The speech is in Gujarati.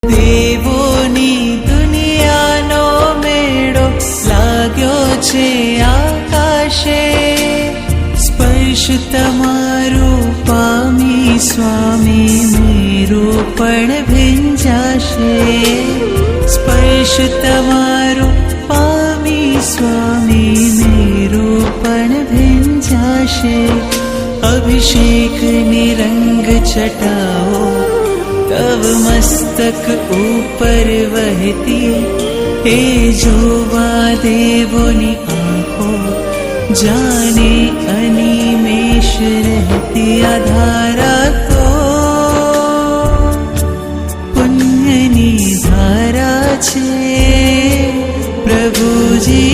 દેવોની દુનિયાનો મેળો લાગ્યો છે આકાશે, સ્પર્શ તમારો પામી સ્વામી મેરો પણ ભીંજાશે, સ્પર્શ તમારો પામી સ્વામી મેરો પણ ભીંજાશે। અભિષેકની રંગ છટાઓ तव मस्तक ऊपर वहती, हे जोवा देवोनी आँखो जाने अनिमेष रहती। आधारा तो पुण्यनी धारा छे प्रभुजी